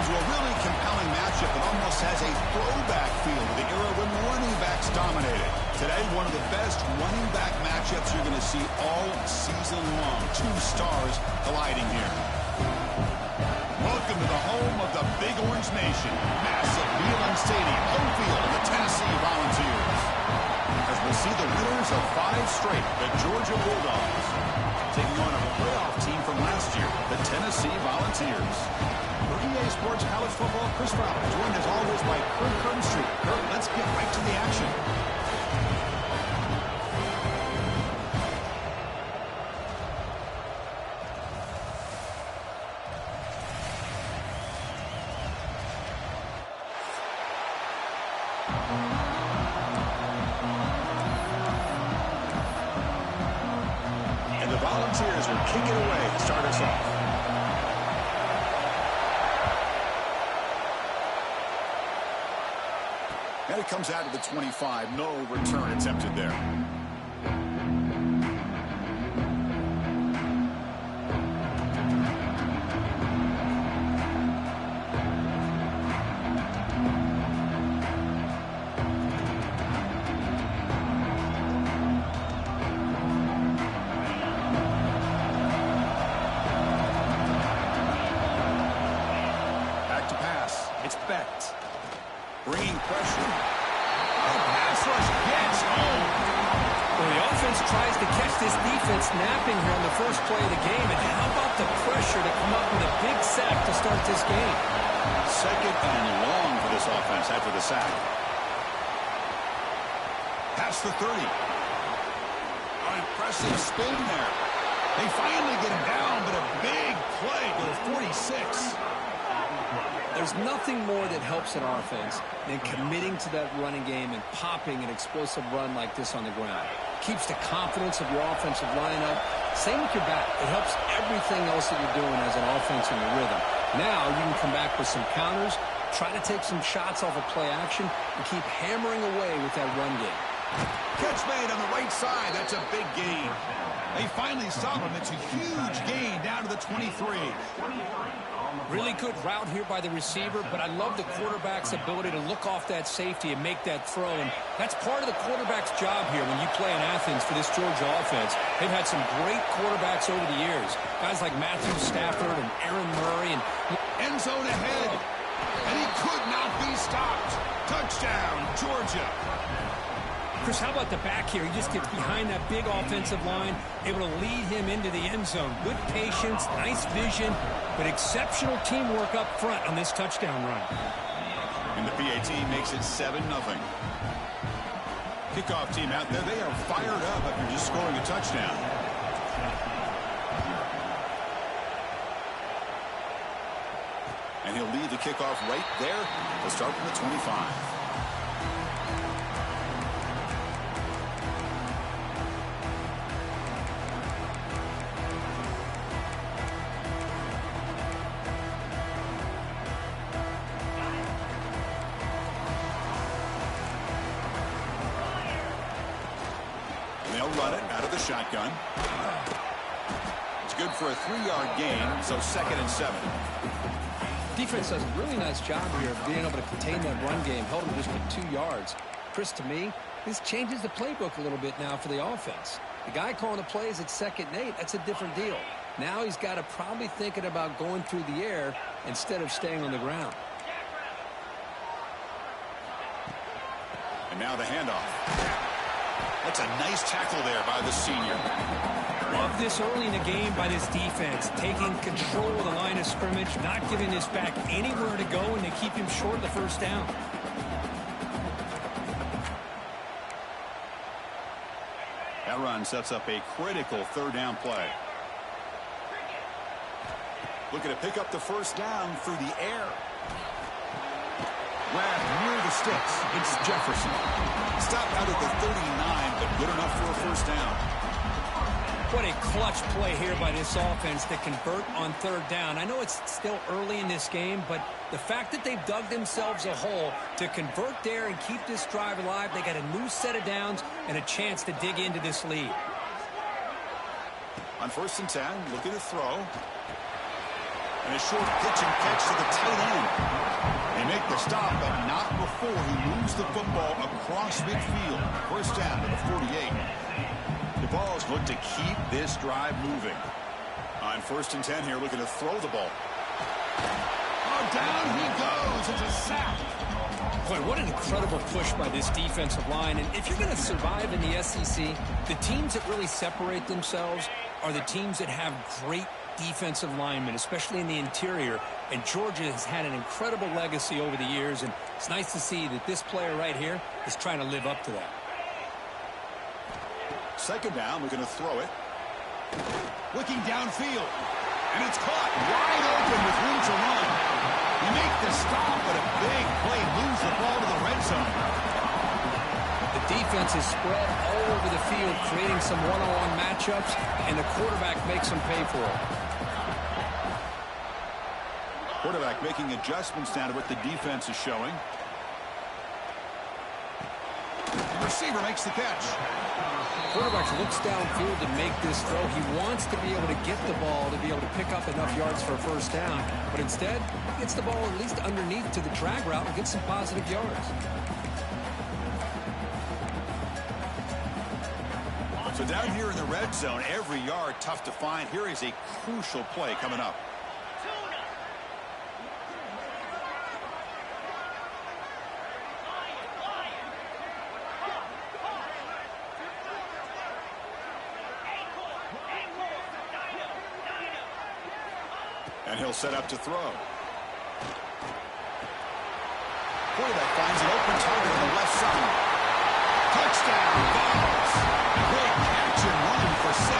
to a really compelling matchup that almost has a throwback feel to the era when running backs dominated. Today, one of the best running back matchups you're going to see all season long. Two stars colliding here. Welcome to the home of the Big Orange Nation. Massive Neyland Stadium, home field of the Tennessee Volunteers. As we'll see the winners of 5 straight, the Georgia Bulldogs, taking on a playoff team from last year, the Tennessee Volunteers. For EA Sports College Football, Chris Fowler, joined as always by Kurt Kernstreet. Kurt, let's get right to the action. And the Volunteers will kick it away to start us off. And it comes out to the 25. No return attempted there. Back to pass. It's Becht. Bringing pressure. Oh, pass rush gets home. Well, the offense tries to catch this defense napping here on the first play of the game. And how about the pressure to come up with a big sack to start this game? Second and long for this offense after the sack. Past the 30. An impressive spin there. They finally get him down, but a big play to the 46. There's nothing more that helps an offense than committing to that running game and popping an explosive run like this on the ground. Keeps the confidence of your offensive lineup. Same with your back. It helps everything else that you're doing as an offense in your rhythm. Now you can come back with some counters, try to take some shots off of play action, and keep hammering away with that run game. Catch made on the right side. That's a big gain. They finally stop him. It's a huge gain down to the 23. Really good route here by the receiver, but I love the quarterback's ability to look off that safety and make that throw. And that's part of the quarterback's job here when you play in Athens for this Georgia offense. They've had some great quarterbacks over the years. Guys like Matthew Stafford and Aaron Murray. And end zone ahead. And he could not be stopped. Touchdown, Georgia. Chris, how about the back here? He just gets behind that big offensive line, able to lead him into the end zone. Good patience, nice vision, but exceptional teamwork up front on this touchdown run. And the PAT makes it 7-0. Kickoff team out there, they are fired up after just scoring a touchdown. And he'll lead the kickoff right there. We'll start from the 25. Run it out of the shotgun. It's good for a 3-yard gain, so 2nd and 7. Defense does a really nice job here of being able to contain that run game. Held him just for 2 yards. Chris, to me, this changes the playbook a little bit now for the offense. The guy calling the plays at 2nd and 8, that's a different deal. Now he's got to probably thinking about going through the air instead of staying on the ground. And now the handoff. That's a nice tackle there by the senior. Love this early in the game by this defense. Taking control of the line of scrimmage, not giving this back anywhere to go, and they keep him short of the first down. That run sets up a critical 3rd down play. Looking to pick up the first down through the air. Grab near the sticks. It's Jefferson. Stopped out at the 39, but good enough for a first down. What a clutch play here by this offense to convert on 3rd down. I know it's still early in this game, but the fact that they've dug themselves a hole to convert there and keep this drive alive, they got a new set of downs and a chance to dig into this lead. On 1st and 10, looking to throw. And a short pitch and catch to the tight end. the stop, but not before he moves the football across midfield. First down to the 48. The Vols look to keep this drive moving. On 1st and 10 here, looking to throw the ball. Oh, down he goes. It's a sack. Boy, what an incredible push by this defensive line. And if you're going to survive in the SEC, the teams that really separate themselves are the teams that have great defensive linemen, especially in the interior. And Georgia has had an incredible legacy over the years, and it's nice to see that this player right here is trying to live up to that. Second down, we're going to throw it. Looking downfield, and it's caught wide open with room to run. You make the stop, but a big play moves the ball to the red zone. The defense is spread all over the field, creating some one-on-one matchups, and the quarterback makes them pay for it. Quarterback making adjustments down to what the defense is showing. The receiver makes the catch. Quarterback looks downfield to make this throw. He wants to be able to get the ball to be able to pick up enough yards for a first down, but instead he gets the ball at least underneath to the drag route and gets some positive yards. So down here in the red zone, every yard tough to find. Here is a crucial play coming up. And he'll set up to throw. Quarterback finds an open target on the left side. Touchdown, Vols. Great catch and run for 6.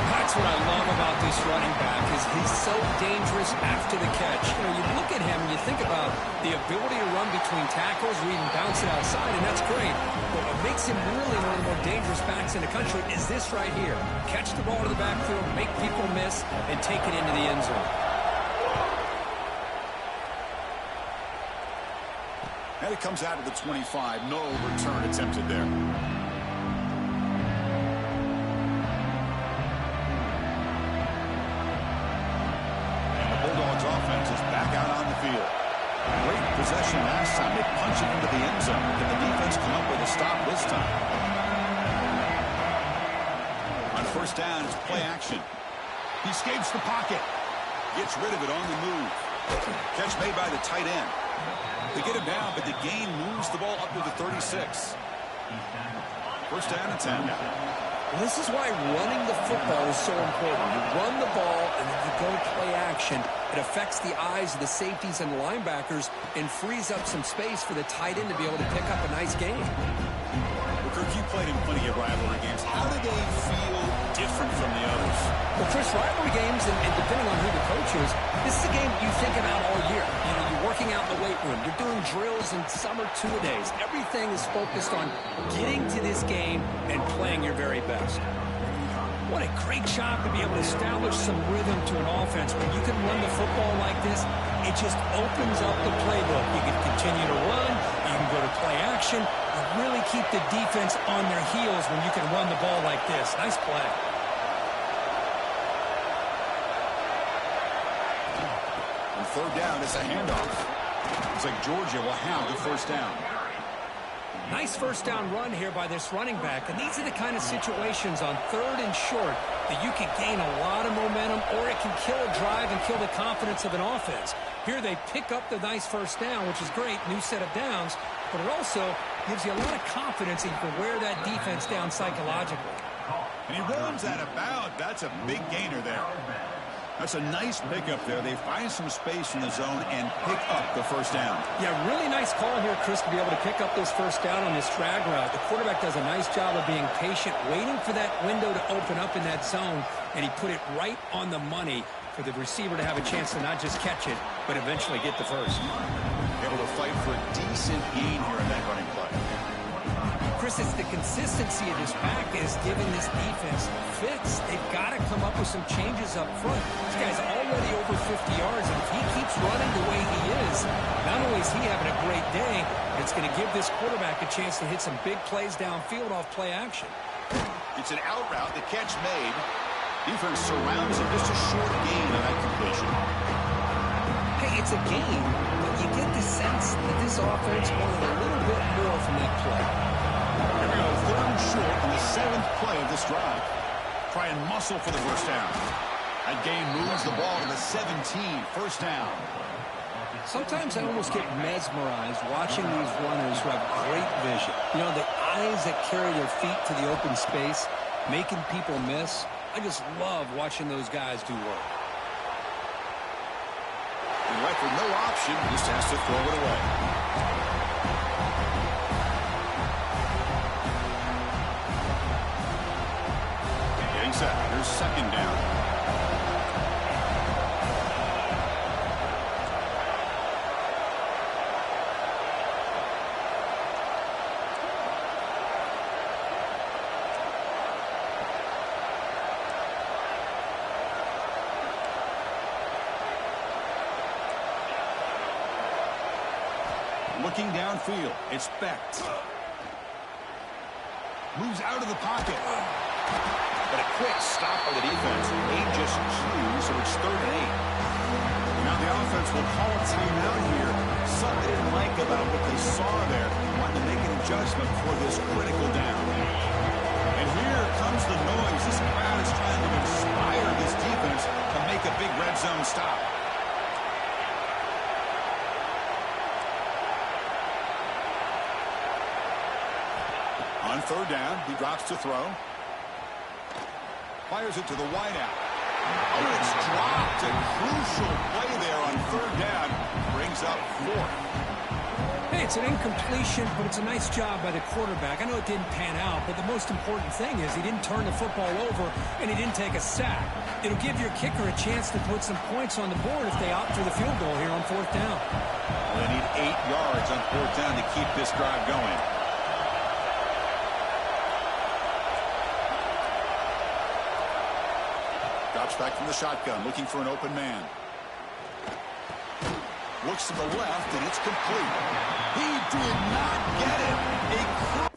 That's what I love about this running back is he's so dangerous after the catch. You know, you look at him and you think about the ability to run between tackles or even bounce it outside, and that's great. But what makes him really one of the more dangerous backs in the country is this right here. Catch the ball to the backfield, make people miss, and take it into the end zone. And it comes out of the 25. No return attempted there. Offense is back out on the field. Great possession last time. They punch it into the end zone. Can the defense come up with a stop this time? On first down, it's play action. He escapes the pocket. Gets rid of it on the move. Catch made by the tight end. They get him down, but the gain moves the ball up to the 36. First down and 10 now. And this is why running the football is so important. You run the ball and then you go play action. It affects the eyes of the safeties and the linebackers and frees up some space for the tight end to be able to pick up a nice game. Well, Kirk, you played in plenty of rivalry games. How do they feel different from the others? Well, Chris, rivalry games, and depending on who the coach is, this is a game you think about all year. You know, you're working out in the weight room. You're doing drills and summer two-a-days. Everything is focused on getting to this game and playing your very best. What a great job to be able to establish some rhythm to an offense. When you can run the football like this, it just opens up the playbook. You can continue to run. You can go to play action. You really keep the defense on their heels when you can run the ball like this. Nice play. On third down, it's a handoff. Looks like Georgia will have the first down. Nice first down run here by this running back, and these are the kind of situations on third and short that you can gain a lot of momentum, or it can kill a drive and kill the confidence of an offense. Here they pick up the nice first down, which is great, new set of downs, but it also gives you a lot of confidence that you can wear that defense down psychologically. And he runs out of bounds. That's a big gainer there. That's a nice pickup there. They find some space in the zone and pick up the first down. Yeah, really nice call here, Chris, to be able to pick up this first down on this drag route. The quarterback does a nice job of being patient, waiting for that window to open up in that zone, and he put it right on the money for the receiver to have a chance to not just catch it, but eventually get the first. Able to fight for a decent gain here in that running play. Chris, it's the consistency of this back is giving this defense fits. They've got to come up with some changes up front. This guy's already over 50 yards, and if he keeps running the way he is, not only is he having a great day, but it's going to give this quarterback a chance to hit some big plays downfield off play action. It's an out route, the catch made. Defense surrounds him, just a short gain on that completion. Hey, It's a game, but you get the sense that this offense wanted a little bit more from that play. Here we go, 3rd and short in the 7th play of this drive. Try and muscle for the first down. That gain moves the ball to the 17, 1st down. Sometimes I almost get mesmerized watching these runners who have great vision. You know, the eyes that carry their feet to the open space, making people miss. I just love watching those guys do work. And right with no option, just has to throw it away. Getting set. Here's 2nd down. Looking downfield, it's Becht. Moves out of the pocket. But a quick stop by the defense. They just choose, so it's 3rd and 8. Now the offense will call a timeout here. Something they didn't like about what they saw there. Wanting to make an adjustment for this critical down. And here comes the noise. This crowd is trying to inspire this defense to make a big red zone stop. On 3rd down, he drops to throw. Fires it to the wideout. Oh, it's dropped. A crucial play there on 3rd down. Brings up 4th. Hey, it's an incompletion, but it's a nice job by the quarterback. I know it didn't pan out, but the most important thing is he didn't turn the football over and he didn't take a sack. It'll give your kicker a chance to put some points on the board if they opt for the field goal here on 4th down. Well, they need 8 yards on 4th down to keep this drive going. Drops back from the shotgun, looking for an open man. Looks to the left, and it's complete. He did not get it.